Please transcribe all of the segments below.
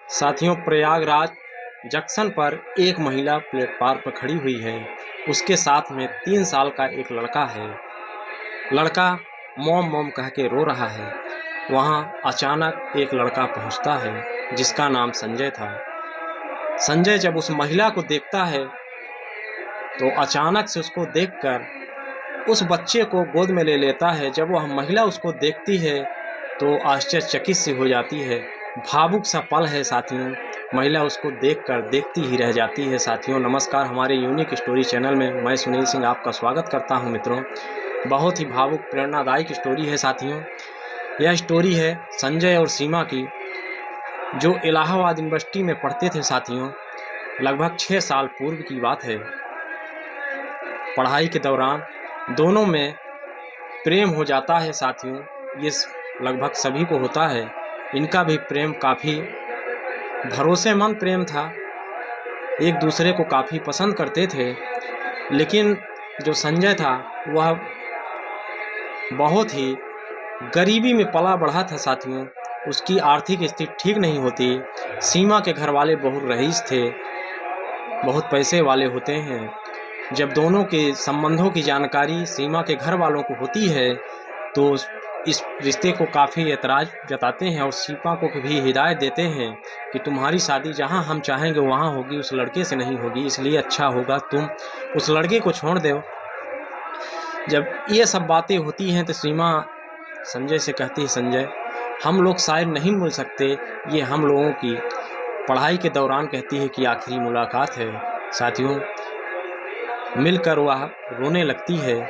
साथियों, प्रयागराज जंक्शन पर एक महिला प्लेटफार्म पर खड़ी हुई है। उसके साथ में 3 साल का एक लड़का है। लड़का मॉम मॉम कह के रो रहा है। वहाँ अचानक एक लड़का पहुँचता है जिसका नाम संजय था। संजय जब उस महिला को देखता है तो अचानक से उसको देखकर उस बच्चे को गोद में ले लेता है। जब वह महिला उसको देखती है तो आश्चर्यचकित सी हो जाती है। भावुक सा पल है साथियों। महिला उसको देखकर देखती ही रह जाती है। साथियों नमस्कार, हमारे यूनिक स्टोरी चैनल में मैं सुनील सिंह आपका स्वागत करता हूं। मित्रों, बहुत ही भावुक प्रेरणादायक स्टोरी है साथियों। यह स्टोरी है संजय और सीमा की, जो इलाहाबाद यूनिवर्सिटी में पढ़ते थे साथियों। लगभग 6 साल पूर्व की बात है। पढ़ाई के दौरान दोनों में प्रेम हो जाता है साथियों। ये लगभग सभी को होता है। इनका भी प्रेम काफ़ी भरोसेमंद प्रेम था। एक दूसरे को काफ़ी पसंद करते थे। लेकिन जो संजय था वह बहुत ही गरीबी में पला बढ़ा था साथियों। उसकी आर्थिक स्थिति ठीक नहीं होती। सीमा के घर वाले बहुत रईस थे, बहुत पैसे वाले होते हैं। जब दोनों के संबंधों की जानकारी सीमा के घर वालों को होती है तो इस रिश्ते को काफ़ी ऐतराज़ जताते हैं और सीमा को भी हिदायत देते हैं कि तुम्हारी शादी जहां हम चाहेंगे वहां होगी, उस लड़के से नहीं होगी। इसलिए अच्छा होगा तुम उस लड़के को छोड़ दो। जब ये सब बातें होती हैं तो सीमा संजय से कहती है, संजय हम लोग शायद नहीं मिल सकते। ये हम लोगों की पढ़ाई के दौरान कहती है कि आखिरी मुलाकात है। साथियों, मिलकर वह रोने लगती है।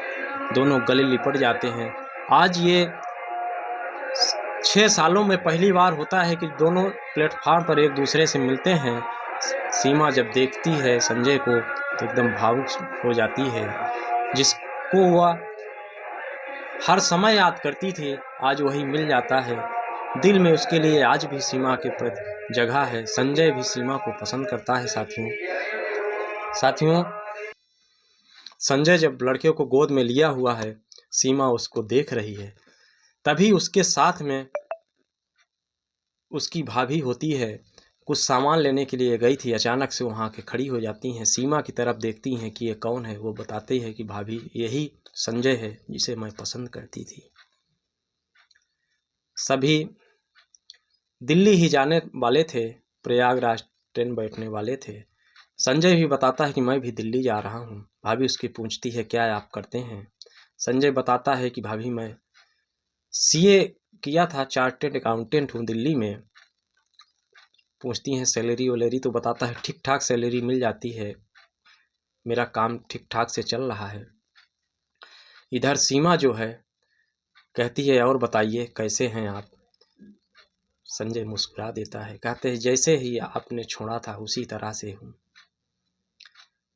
दोनों गले लिपट जाते हैं। आज ये 6 सालों में पहली बार होता है कि दोनों प्लेटफार्म पर एक दूसरे से मिलते हैं। सीमा जब देखती है संजय को तो एकदम भावुक हो जाती है। जिसको वह हर समय याद करती थी, आज वही मिल जाता है। दिल में उसके लिए आज भी सीमा के प्रति जगह है। संजय भी सीमा को पसंद करता है साथियों, संजय जब लड़के को गोद में लिया हुआ है, सीमा उसको देख रही है। तभी उसके साथ में उसकी भाभी होती है। कुछ सामान लेने के लिए गई थी, अचानक से वहाँ के खड़ी हो जाती हैं। सीमा की तरफ देखती हैं कि ये कौन है। वो बताती है कि भाभी यही संजय है जिसे मैं पसंद करती थी। सभी दिल्ली ही जाने वाले थे, प्रयागराज ट्रेन बैठने वाले थे। संजय भी बताता है कि मैं भी दिल्ली जा रहा हूँ। भाभी उसकी पूछती है क्या आप करते हैं। संजय बताता है कि भाभी मैं सीए किया था, चार्टेड अकाउंटेंट हूँ दिल्ली में। पूछती हैं सैलरी वैलरी, तो बताता है ठीक ठाक सैलरी मिल जाती है, मेरा काम ठीक ठाक से चल रहा है। इधर सीमा जो है कहती है और बताइए कैसे हैं आप। संजय मुस्कुरा देता है, कहते हैं जैसे ही आपने छोड़ा था उसी तरह से हूँ।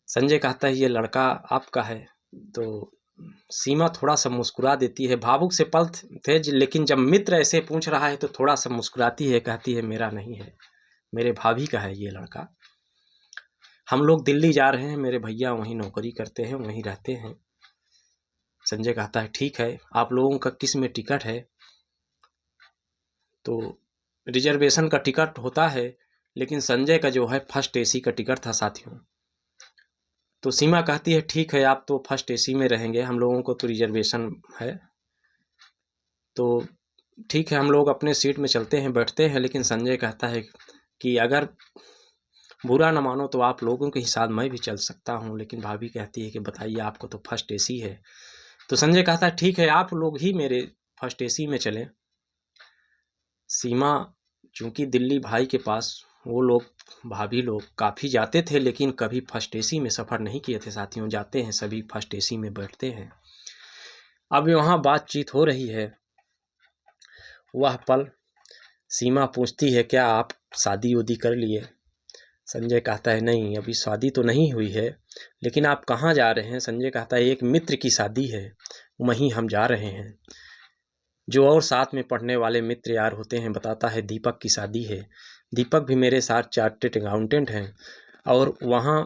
संजय कहता है ये लड़का आपका है। तो सीमा थोड़ा सा मुस्कुरा देती है। भावुक से पल थे, लेकिन जब मित्र ऐसे पूछ रहा है तो थोड़ा सा मुस्कुराती है। कहती है मेरा नहीं है, मेरे भाभी का है ये लड़का। हम लोग दिल्ली जा रहे हैं, मेरे भैया वहीं नौकरी करते हैं, वहीं रहते हैं। संजय कहता है ठीक है, आप लोगों का किस में टिकट है। तो रिजर्वेशन का टिकट होता है, लेकिन संजय का जो है फर्स्ट एसी का टिकट था साथियों। तो सीमा कहती है ठीक है, आप तो फर्स्ट एसी में रहेंगे, हम लोगों को तो रिजर्वेशन है। तो ठीक है, हम लोग अपने सीट में चलते हैं, बैठते हैं। लेकिन संजय कहता है कि अगर बुरा न मानो तो आप लोगों के हिसाब मैं भी चल सकता हूं। लेकिन भाभी कहती है कि बताइए, आपको तो फर्स्ट एसी है। तो संजय कहता है ठीक है, आप लोग ही मेरे फर्स्ट एसी में चलें। सीमा चूंकि दिल्ली भाई के पास वो लोग भाभी लोग काफ़ी जाते थे, लेकिन कभी फर्स्ट एसी में सफ़र नहीं किए थे साथियों। जाते हैं सभी फर्स्ट एसी में बैठते हैं। अब वहाँ बातचीत हो रही है। वह पल सीमा पूछती है क्या आप शादी उदी कर लिए। संजय कहता है नहीं, अभी शादी तो नहीं हुई है, लेकिन आप कहाँ जा रहे हैं। संजय कहता है एक मित्र की शादी है, वहीं हम जा रहे हैं। जो और साथ में पढ़ने वाले मित्र यार होते हैं, बताता है दीपक की शादी है। दीपक भी मेरे साथ चार्टेड अकाउंटेंट हैं और वहाँ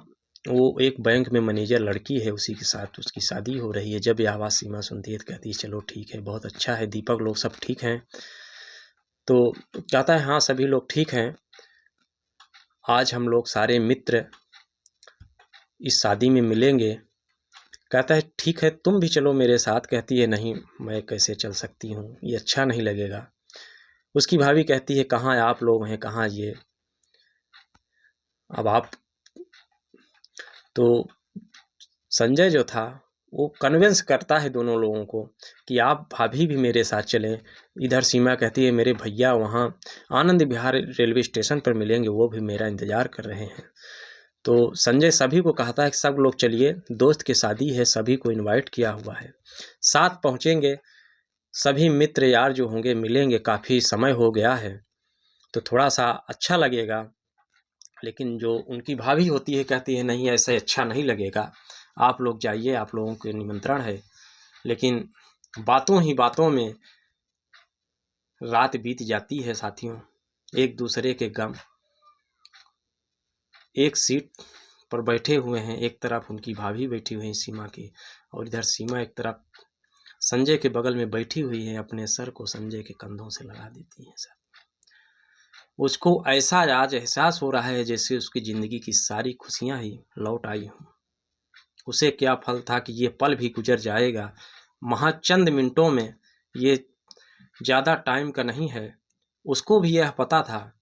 वो एक बैंक में मैनेजर लड़की है, उसी के साथ उसकी शादी हो रही है। जब यह आवाज़ सीमा सुनती है तो कहती है चलो ठीक है, बहुत अच्छा है, दीपक लोग सब ठीक हैं। तो कहता है हाँ सभी लोग ठीक हैं। आज हम लोग सारे मित्र इस शादी में मिलेंगे। कहता है ठीक है तुम भी चलो मेरे साथ। कहती है नहीं मैं कैसे चल सकती हूँ, ये अच्छा नहीं लगेगा। उसकी भाभी कहती है कहाँ आप लोग हैं, कहाँ ये। अब आप तो संजय जो था वो कन्विंस करता है दोनों लोगों को कि आप भाभी भी मेरे साथ चलें। इधर सीमा कहती है मेरे भैया वहाँ आनंद विहार रेलवे स्टेशन पर मिलेंगे, वो भी मेरा इंतज़ार कर रहे हैं। तो संजय सभी को कहता है कि सब लोग चलिए, दोस्त की शादी है, सभी को इनवाइट किया हुआ है, साथ पहुँचेंगे। सभी मित्र यार जो होंगे मिलेंगे, काफ़ी समय हो गया है तो थोड़ा सा अच्छा लगेगा। लेकिन जो उनकी भाभी होती है कहती है नहीं ऐसे अच्छा नहीं लगेगा, आप लोग जाइए, आप लोगों के निमंत्रण है। लेकिन बातों ही बातों में रात बीत जाती है साथियों। एक दूसरे के गम, एक सीट पर बैठे हुए हैं, एक तरफ उनकी भाभी बैठी हुई है सीमा की, और इधर सीमा एक तरफ संजय के बगल में बैठी हुई है, अपने सर को संजय के कंधों से लगा देती है। सर उसको ऐसा आज एहसास हो रहा है जैसे उसकी ज़िंदगी की सारी खुशियां ही लौट आई हों। उसे क्या फल था कि ये पल भी गुजर जाएगा, महज चंद मिनटों में, ये ज़्यादा टाइम का नहीं है। उसको भी यह पता था,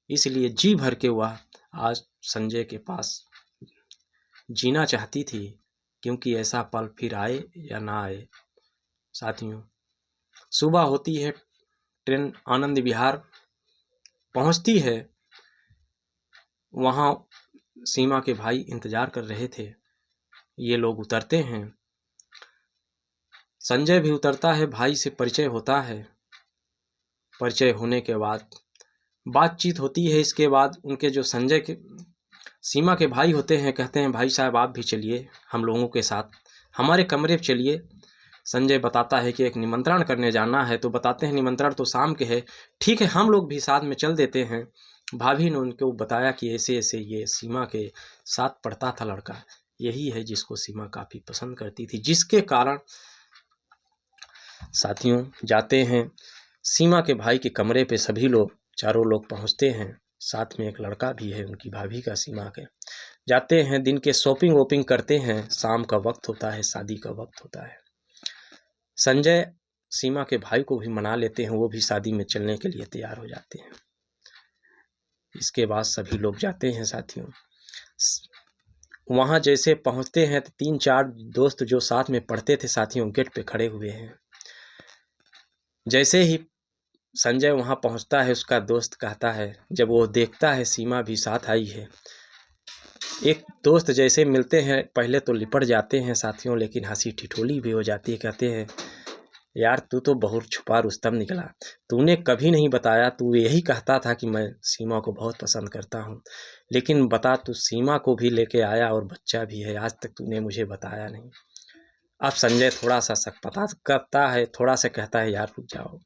इसलिए जी भर के वह आज संजय के पास जीना चाहती थी, क्योंकि ऐसा पल फिर आए या ना आए। साथियों सुबह होती है, ट्रेन आनंद विहार पहुंचती है। वहाँ सीमा के भाई इंतज़ार कर रहे थे। ये लोग उतरते हैं, संजय भी उतरता है, भाई से परिचय होता है। परिचय होने के बाद बातचीत होती है। इसके बाद उनके जो संजय के सीमा के भाई होते हैं कहते हैं भाई साहब आप भी चलिए हम लोगों के साथ, हमारे कमरे पर चलिए। संजय बताता है कि एक निमंत्रण करने जाना है। तो बताते हैं निमंत्रण तो शाम के है, ठीक है हम लोग भी साथ में चल देते हैं। भाभी ने उनको बताया कि ऐसे ऐसे ये सीमा के साथ पढ़ता था लड़का, यही है जिसको सीमा काफ़ी पसंद करती थी, जिसके कारण साथियों जाते हैं सीमा के भाई के कमरे पे। सभी लोग चारों लोग पहुंचते हैं, साथ में एक लड़का भी है उनकी भाभी का, सीमा के। जाते हैं, दिन के शॉपिंग वॉपिंग करते हैं, शाम का वक्त होता है, शादी का वक्त होता है। संजय सीमा के भाई को भी मना लेते हैं, वो भी शादी में चलने के लिए तैयार हो जाते हैं। इसके बाद सभी लोग जाते हैं साथियों। वहाँ जैसे पहुँचते हैं तो 3-4 दोस्त जो साथ में पढ़ते थे साथियों गेट पे खड़े हुए हैं। जैसे ही संजय वहाँ पहुँचता है, उसका दोस्त कहता है, जब वो देखता है सीमा भी साथ आई है, एक दोस्त जैसे मिलते हैं पहले तो लिपट जाते हैं साथियों, लेकिन हंसी ठिठोली भी हो जाती है। कहते हैं यार तू तो बहुत छुपा रुस्तम निकला, तूने कभी नहीं बताया, तू यही कहता था कि मैं सीमा को बहुत पसंद करता हूँ, लेकिन बता तू सीमा को भी लेके आया और बच्चा भी है, आज तक तूने मुझे बताया नहीं। अब संजय थोड़ा सा शक पता करता है, थोड़ा सा कहता है यार रुक जाओ,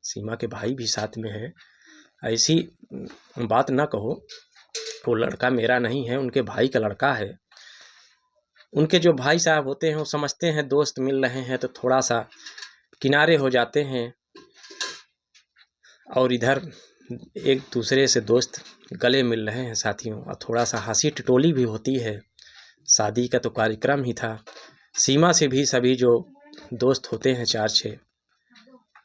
सीमा के भाई भी साथ में है, ऐसी बात ना कहो, वो लड़का मेरा नहीं है, उनके भाई का लड़का है। उनके जो भाई साहब होते हैं वो समझते हैं दोस्त मिल रहे हैं तो थोड़ा सा किनारे हो जाते हैं, और इधर एक दूसरे से दोस्त गले मिल रहे हैं साथियों, और थोड़ा सा हंसी टिटोली भी होती है। शादी का तो कार्यक्रम ही था। सीमा से भी सभी जो दोस्त होते हैं 4-6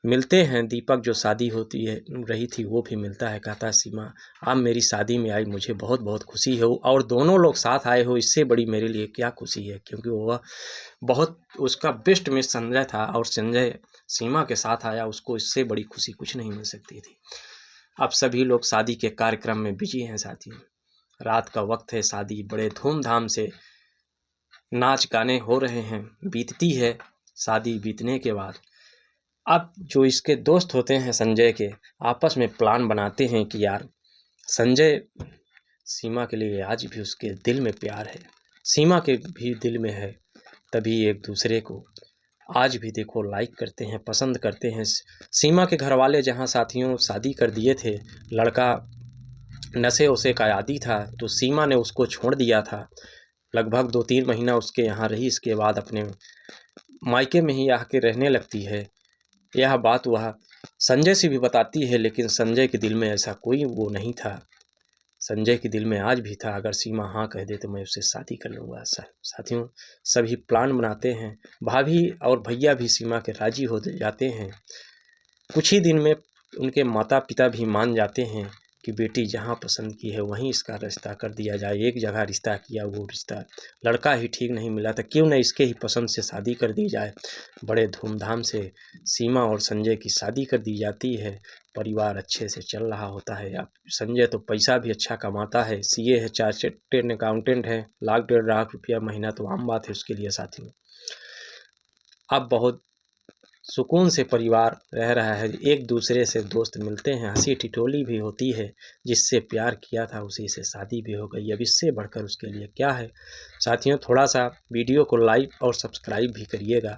मिलते हैं। दीपक जो शादी होती है रही थी वो भी मिलता है, कहता है सीमा आप मेरी शादी में आई, मुझे बहुत बहुत खुशी है, और दोनों लोग साथ आए हो इससे बड़ी मेरे लिए क्या खुशी है, क्योंकि वह बहुत उसका बेस्ट मित्र संजय था, और संजय सीमा के साथ आया, उसको इससे बड़ी खुशी कुछ नहीं मिल सकती थी। अब सभी लोग शादी के कार्यक्रम में बिजी हैं साथियों। रात का वक्त है, शादी बड़े धूमधाम से नाच गाने हो रहे हैं। बीतती है शादी, बीतने के बाद अब जो इसके दोस्त होते हैं संजय के, आपस में प्लान बनाते हैं कि यार संजय सीमा के लिए आज भी उसके दिल में प्यार है, सीमा के भी दिल में है, तभी एक दूसरे को आज भी देखो लाइक करते हैं, पसंद करते हैं। सीमा के घर वाले जहाँ साथियों शादी कर दिए थे, लड़का नशे वशे का आदी था, तो सीमा ने उसको छोड़ दिया था। लगभग 2-3 महीना उसके यहाँ रही, इसके बाद अपने मायके में ही आके रहने लगती है। यह बात वह संजय से भी बताती है, लेकिन संजय के दिल में ऐसा कोई वो नहीं था। संजय के दिल में आज भी था, अगर सीमा हाँ कह दे तो मैं उससे शादी कर लूँगा। साथियों, सभी प्लान बनाते हैं, भाभी और भैया भी सीमा के राजी हो जाते हैं। कुछ ही दिन में उनके माता पिता भी मान जाते हैं कि बेटी जहाँ पसंद की है वहीं इसका रिश्ता कर दिया जाए। एक जगह रिश्ता किया, वो रिश्ता लड़का ही ठीक नहीं मिला था, क्यों न इसके ही पसंद से शादी कर दी जाए। बड़े धूमधाम से सीमा और संजय की शादी कर दी जाती है। परिवार अच्छे से चल रहा होता है। अब संजय तो पैसा भी अच्छा कमाता है, सीए है, चार्टर्ड अकाउंटेंट है, 1,00,000-1,50,000 रुपया महीना तो आम बात है उसके लिए। साथियों, अब बहुत सुकून से परिवार रह रहा है, एक दूसरे से दोस्त मिलते हैं, हंसी ठिठोली भी होती है। जिससे प्यार किया था उसी से शादी भी हो गई, अब इससे बढ़कर उसके लिए क्या है। साथियों, थोड़ा सा वीडियो को लाइक और सब्सक्राइब भी करिएगा।